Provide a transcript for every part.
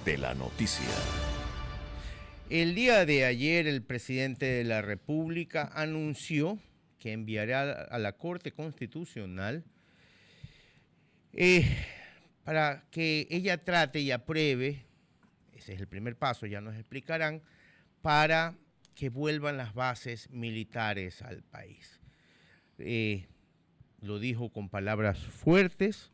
de la noticia. El día de ayer el presidente de la República anunció que enviará a la Corte Constitucional para que ella trate y apruebe, ese es el primer paso, ya nos explicarán, para que vuelvan las bases militares al país. Lo dijo con palabras fuertes.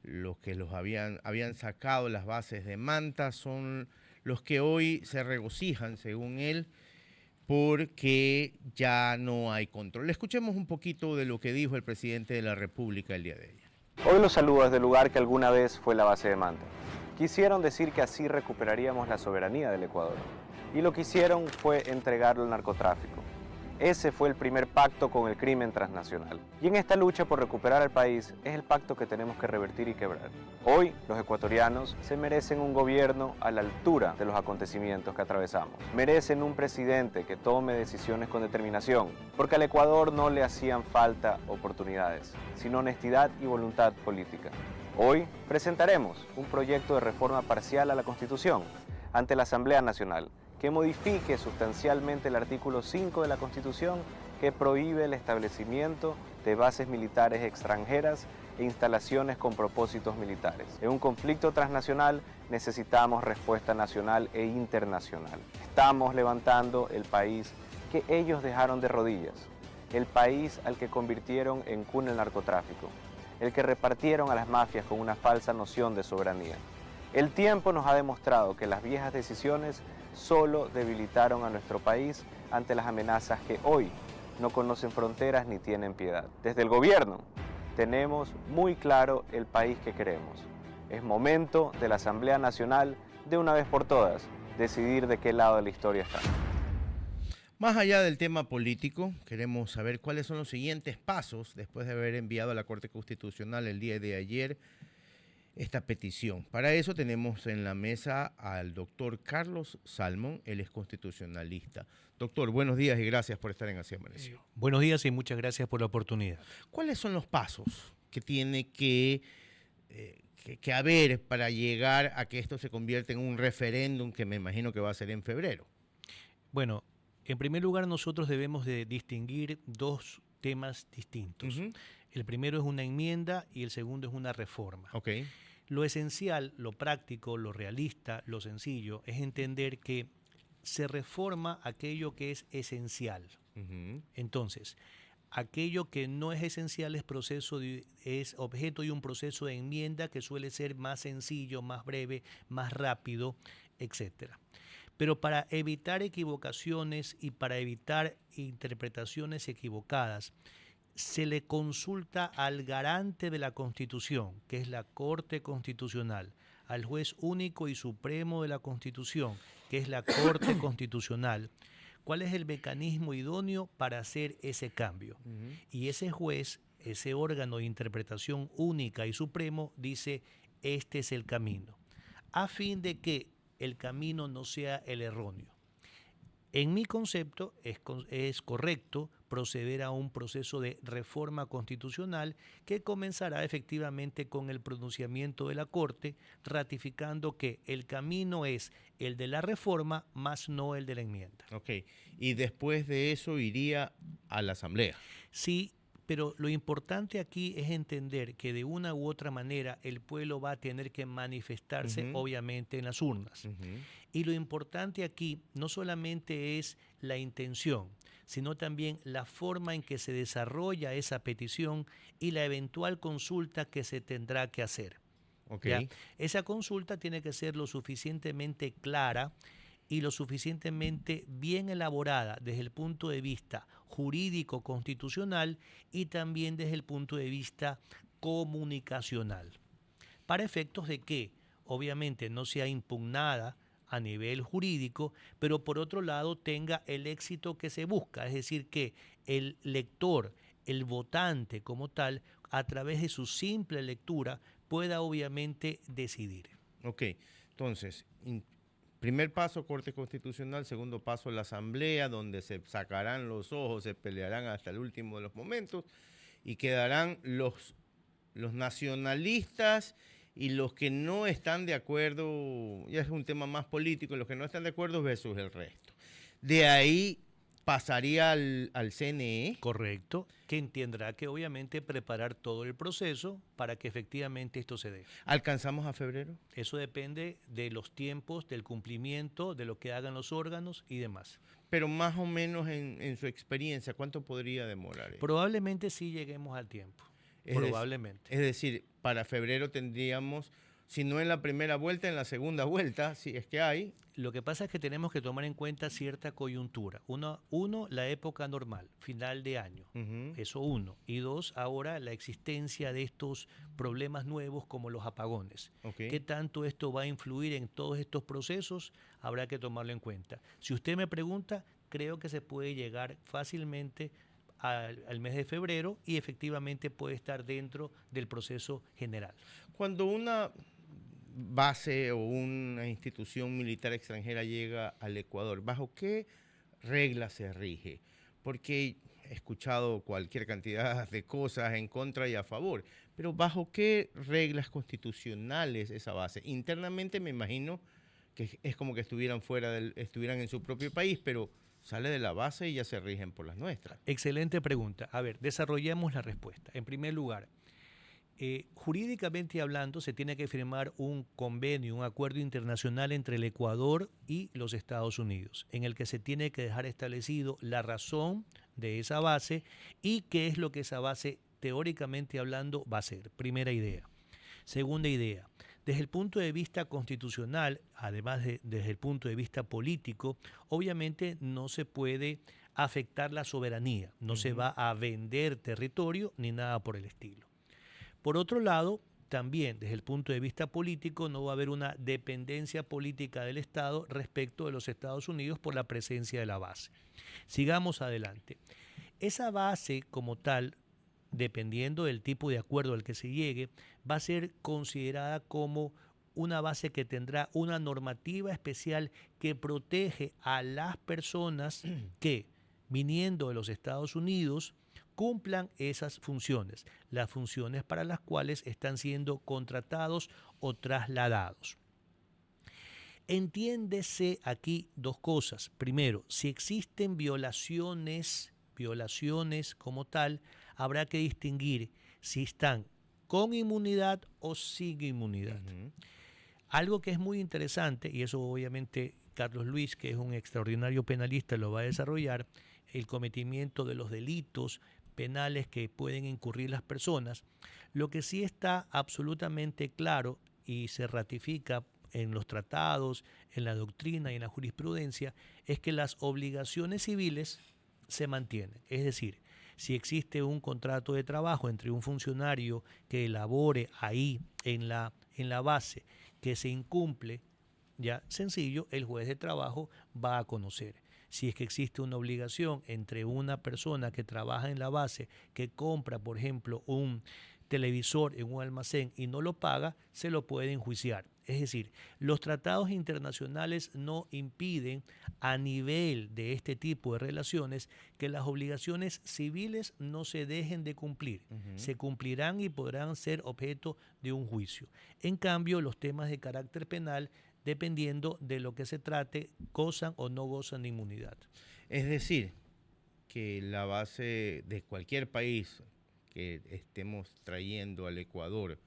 Los que habían sacado las bases de Manta son los que hoy se regocijan, según él, porque ya no hay control. Escuchemos un poquito de lo que dijo el presidente de la República el día de ayer. Hoy los saludo desde el lugar que alguna vez fue la base de Manta. Quisieron decir que así recuperaríamos la soberanía del Ecuador. Y lo que hicieron fue entregarlo al narcotráfico. Ese fue el primer pacto con el crimen transnacional. Y en esta lucha por recuperar el país es el pacto que tenemos que revertir y quebrar. Hoy los ecuatorianos se merecen un gobierno a la altura de los acontecimientos que atravesamos. Merecen un presidente que tome decisiones con determinación, porque al Ecuador no le hacían falta oportunidades, sino honestidad y voluntad política. Hoy presentaremos un proyecto de reforma parcial a la Constitución ante la Asamblea Nacional, que modifique sustancialmente el artículo 5 de la Constitución que prohíbe el establecimiento de bases militares extranjeras e instalaciones con propósitos militares. En un conflicto transnacional necesitamos respuesta nacional e internacional. Estamos levantando el país que ellos dejaron de rodillas, el país al que convirtieron en cuna del narcotráfico, el que repartieron a las mafias con una falsa noción de soberanía. El tiempo nos ha demostrado que las viejas decisiones solo debilitaron a nuestro país ante las amenazas que hoy no conocen fronteras ni tienen piedad. Desde el gobierno tenemos muy claro el país que queremos. Es momento de la Asamblea Nacional, de una vez por todas, decidir de qué lado de la historia está. Más allá del tema político, queremos saber cuáles son los siguientes pasos después de haber enviado a la Corte Constitucional el día de ayer esta petición. Para eso tenemos en la mesa al doctor Carlos Salmón, él es constitucionalista. Doctor, buenos días y gracias por estar en Así Amaneció. Buenos días y muchas gracias por la oportunidad. ¿Cuáles son los pasos que tiene que haber para llegar a que esto se convierta en un referéndum que me imagino que va a ser en febrero? Bueno, en primer lugar nosotros debemos de distinguir dos temas distintos. El primero es una enmienda y el segundo es una reforma. Okay. Lo esencial, lo práctico, lo realista, lo sencillo es entender que se reforma aquello que es esencial. Entonces, aquello que no es esencial es objeto de un proceso de enmienda que suele ser más sencillo, más breve, más rápido, etcétera. Pero para evitar equivocaciones y para evitar interpretaciones equivocadas, se le consulta al garante de la Constitución, que es la Corte Constitucional, al juez único y supremo de la Constitución, que es la Corte Constitucional, cuál es el mecanismo idóneo para hacer ese cambio. Y ese juez, ese órgano de interpretación única y supremo, dice, este es el camino, a fin de que el camino no sea el erróneo. En mi concepto es correcto proceder a un proceso de reforma constitucional que comenzará efectivamente con el pronunciamiento de la Corte, ratificando que el camino es el de la reforma, más no el de la enmienda. Ok, y después de eso iría a la Asamblea. Sí, pero lo importante aquí es entender que de una u otra manera el pueblo va a tener que manifestarse obviamente en las urnas. Y lo importante aquí no solamente es la intención, sino también la forma en que se desarrolla esa petición y la eventual consulta que se tendrá que hacer. Okay. Esa consulta tiene que ser lo suficientemente clara y lo suficientemente bien elaborada desde el punto de vista jurídico constitucional y también desde el punto de vista comunicacional, para efectos de que obviamente no sea impugnada a nivel jurídico, pero por otro lado tenga el éxito que se busca, es decir, que el lector, el votante como tal, a través de su simple lectura, pueda obviamente decidir. Ok, entonces, primer paso, Corte Constitucional. Segundo paso, la Asamblea, donde se sacarán los ojos, se pelearán hasta el último de los momentos y quedarán los nacionalistas y los que no están de acuerdo, ya es un tema más político, los que no están de acuerdo versus el resto. De ahí pasaría al CNE. Correcto, quien tendrá que obviamente preparar todo el proceso para que efectivamente esto se dé. ¿Alcanzamos a febrero? Eso depende de los tiempos, del cumplimiento, de lo que hagan los órganos y demás. Pero más o menos en su experiencia, ¿cuánto podría demorar? Probablemente sí lleguemos al tiempo. Probablemente. Es decir, para febrero tendríamos, si no en la primera vuelta, en la segunda vuelta, si es que hay. Lo que pasa es que tenemos que tomar en cuenta cierta coyuntura. Uno, la época normal, final de año. Eso uno. Y dos, ahora la existencia de estos problemas nuevos como los apagones. ¿Qué tanto esto va a influir en todos estos procesos? Habrá que tomarlo en cuenta. Si usted me pregunta, creo que se puede llegar fácilmente al mes de febrero y efectivamente puede estar dentro del proceso general. Cuando una base o una institución militar extranjera llega al Ecuador, ¿bajo qué reglas se rige? Porque he escuchado cualquier cantidad de cosas en contra y a favor, pero ¿bajo qué reglas constitucionales esa base? Internamente me imagino que es como que estuvieran estuvieran en su propio país, pero sale de la base y ya se rigen por las nuestras. Excelente pregunta. A ver, desarrollemos la respuesta. En primer lugar, jurídicamente hablando, se tiene que firmar un convenio, un acuerdo internacional entre el Ecuador y los Estados Unidos, en el que se tiene que dejar establecido la razón de esa base y qué es lo que esa base, teóricamente hablando, va a ser. Primera idea. Segunda idea. Desde el punto de vista constitucional, además desde el punto de vista político, obviamente no se puede afectar la soberanía, no se va a vender territorio ni nada por el estilo. Por otro lado, también desde el punto de vista político no va a haber una dependencia política del Estado respecto de los Estados Unidos por la presencia de la base. Sigamos adelante. Esa base como tal, dependiendo del tipo de acuerdo al que se llegue, va a ser considerada como una base que tendrá una normativa especial que protege a las personas que, viniendo de los Estados Unidos, cumplan esas funciones, las funciones para las cuales están siendo contratados o trasladados. Entiéndese aquí dos cosas. Primero, si existen violaciones como tal, habrá que distinguir si están con inmunidad o sin inmunidad. Algo que es muy interesante, y eso obviamente Carlos Luis, que es un extraordinario penalista, lo va a desarrollar, el cometimiento de los delitos penales que pueden incurrir las personas. Lo que sí está absolutamente claro y se ratifica en los tratados, en la doctrina y en la jurisprudencia, es que las obligaciones civiles se mantienen. Es decir, si existe un contrato de trabajo entre un funcionario que elabore ahí en la base que se incumple, ya sencillo, el juez de trabajo va a conocer. Si es que existe una obligación entre una persona que trabaja en la base, que compra, por ejemplo, un televisor en un almacén y no lo paga, se lo puede enjuiciar. Es decir, los tratados internacionales no impiden a nivel de este tipo de relaciones que las obligaciones civiles no se dejen de cumplir. Se cumplirán y podrán ser objeto de un juicio. En cambio, los temas de carácter penal, dependiendo de lo que se trate, gozan o no gozan de inmunidad. Es decir, que la base de cualquier país que estemos trayendo al Ecuador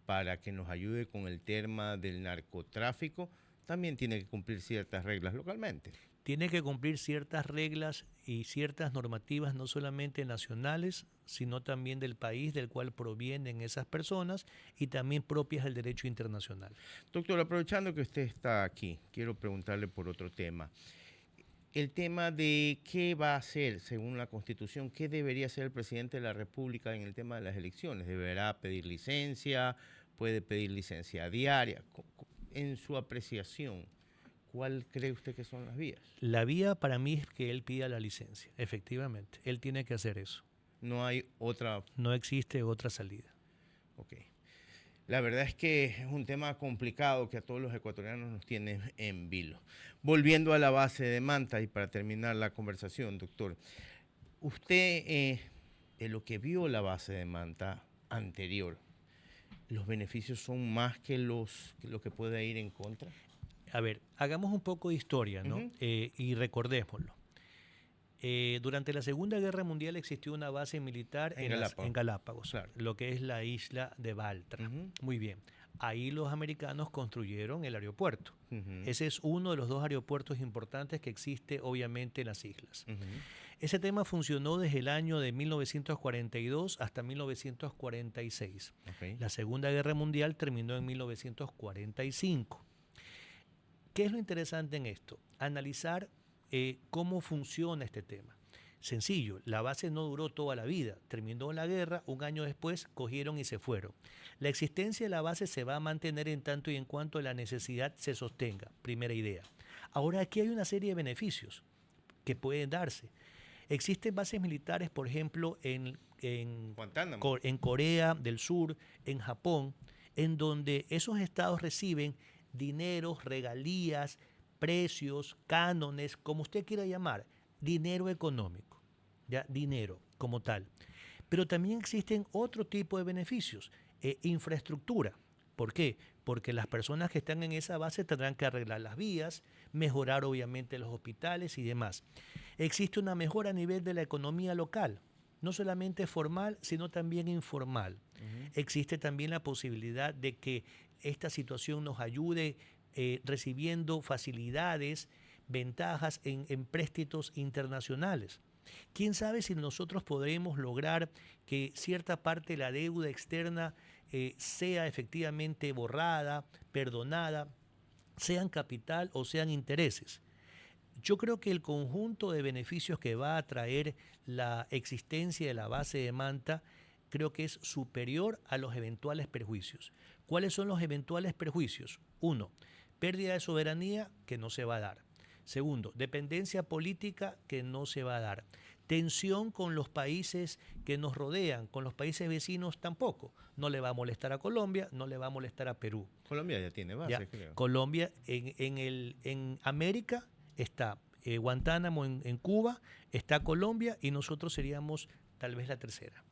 para que nos ayude con el tema del narcotráfico, también tiene que cumplir ciertas reglas localmente. Tiene que cumplir ciertas reglas y ciertas normativas, no solamente nacionales, sino también del país del cual provienen esas personas y también propias del derecho internacional. Doctor, aprovechando que usted está aquí, quiero preguntarle por otro tema. El tema de qué va a hacer, según la Constitución, qué debería hacer el presidente de la República en el tema de las elecciones. ¿Deberá pedir licencia? ¿Puede pedir licencia diaria? En su apreciación, ¿cuál cree usted que son las vías? La vía para mí es que él pida la licencia, efectivamente. Él tiene que hacer eso. No hay otra. No existe otra salida. Ok. La verdad es que es un tema complicado que a todos los ecuatorianos nos tiene en vilo. Volviendo a la base de Manta y para terminar la conversación, doctor, usted de lo que vio la base de Manta anterior, ¿los beneficios son más que lo que puede ir en contra? A ver, hagamos un poco de historia, ¿no? Y recordémoslo. Durante la Segunda Guerra Mundial existió una base militar en Galápagos, claro, lo que es la isla de Baltra. Muy bien. Ahí los americanos construyeron el aeropuerto. Ese es uno de los 2 aeropuertos importantes que existe, obviamente, en las islas. Ese tema funcionó desde el año de 1942 hasta 1946. La Segunda Guerra Mundial terminó en 1945. ¿Qué es lo interesante en esto? Analizar cómo funciona este tema. Sencillo, la base no duró toda la vida. Terminó la guerra, un año después cogieron y se fueron. La existencia de la base se va a mantener en tanto y en cuanto la necesidad se sostenga. Primera idea. Ahora aquí hay una serie de beneficios que pueden darse. Existen bases militares, por ejemplo, en Corea del Sur, en Japón, en donde esos estados reciben dineros, regalías, precios, cánones, como usted quiera llamar, dinero económico, ¿ya? Dinero como tal. Pero también existen otro tipo de beneficios, infraestructura. ¿Por qué? Porque las personas que están en esa base tendrán que arreglar las vías, mejorar obviamente los hospitales y demás. Existe una mejora a nivel de la economía local, no solamente formal, sino también informal. Existe también la posibilidad de que esta situación nos ayude recibiendo facilidades, ventajas en préstitos internacionales. ¿Quién sabe si nosotros podremos lograr que cierta parte de la deuda externa sea efectivamente borrada, perdonada, sean capital o sean intereses? Yo creo que el conjunto de beneficios que va a traer la existencia de la base de Manta creo que es superior a los eventuales perjuicios. ¿Cuáles son los eventuales perjuicios? 1, pérdida de soberanía que no se va a dar. Segundo, dependencia política que no se va a dar. Tensión con los países que nos rodean, con los países vecinos tampoco. No le va a molestar a Colombia, no le va a molestar a Perú. Colombia ya tiene base, creo. Colombia, en América está Guantánamo en Cuba, está Colombia y nosotros seríamos tal vez la tercera.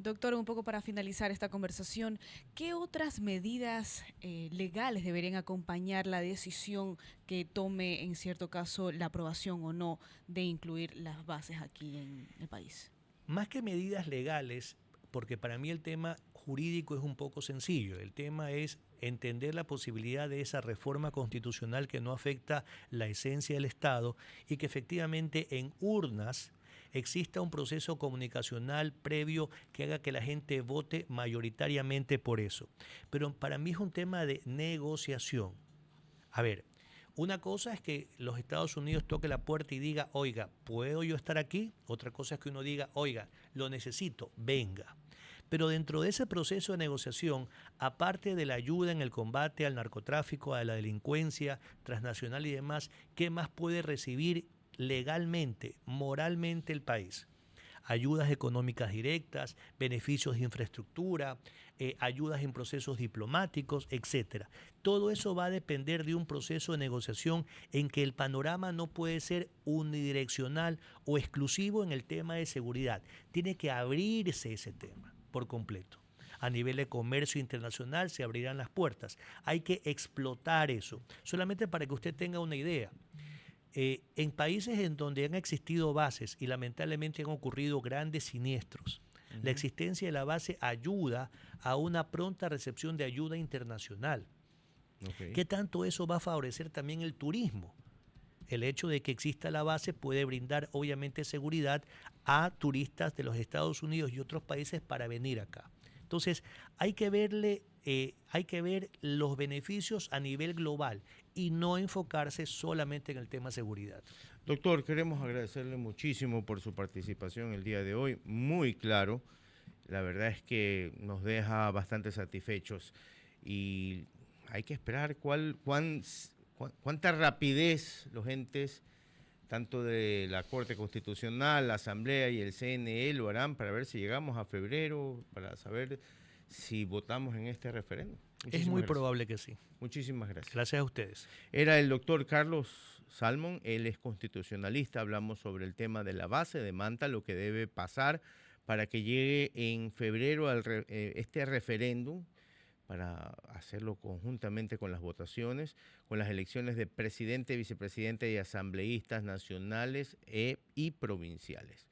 Doctor, un poco para finalizar esta conversación, ¿qué otras medidas legales deberían acompañar la decisión que tome en cierto caso la aprobación o no de incluir las bases aquí en el país? Más que medidas legales, porque para mí el tema jurídico es un poco sencillo, el tema es entender la posibilidad de esa reforma constitucional que no afecta la esencia del Estado y que efectivamente en urnas exista un proceso comunicacional previo que haga que la gente vote mayoritariamente por eso. Pero para mí es un tema de negociación. A ver, una cosa es que los Estados Unidos toque la puerta y diga, oiga, ¿puedo yo estar aquí? Otra cosa es que uno diga, oiga, lo necesito, venga. Pero dentro de ese proceso de negociación, aparte de la ayuda en el combate al narcotráfico, a la delincuencia transnacional y demás, ¿qué más puede recibir legalmente, moralmente el país? Ayudas económicas directas, beneficios de infraestructura, ayudas en procesos diplomáticos, etcétera. Todo eso va a depender de un proceso de negociación en que el panorama no puede ser unidireccional o exclusivo en el tema de seguridad. Tiene que abrirse ese tema por completo. A nivel de comercio internacional se abrirán las puertas. Hay que explotar eso. Solamente para que usted tenga una idea. En países en donde han existido bases y lamentablemente han ocurrido grandes siniestros, la existencia de la base ayuda a una pronta recepción de ayuda internacional. ¿Qué tanto eso va a favorecer también el turismo? El hecho de que exista la base puede brindar obviamente seguridad a turistas de los Estados Unidos y otros países para venir acá. Entonces hay que ver los beneficios a nivel global y no enfocarse solamente en el tema seguridad. Doctor, queremos agradecerle muchísimo por su participación el día de hoy, muy claro. La verdad es que nos deja bastante satisfechos y hay que esperar cuánta rapidez los entes, tanto de la Corte Constitucional, la Asamblea y el CNE lo harán para ver si llegamos a febrero, para saber si votamos en este referéndum. Es muy probable que sí. Muchísimas gracias. Gracias a ustedes. Era el doctor Carlos Salmon, él es constitucionalista, hablamos sobre el tema de la base de Manta, lo que debe pasar para que llegue en febrero este referéndum para hacerlo conjuntamente con las votaciones, con las elecciones de presidente, vicepresidente y asambleístas nacionales y provinciales.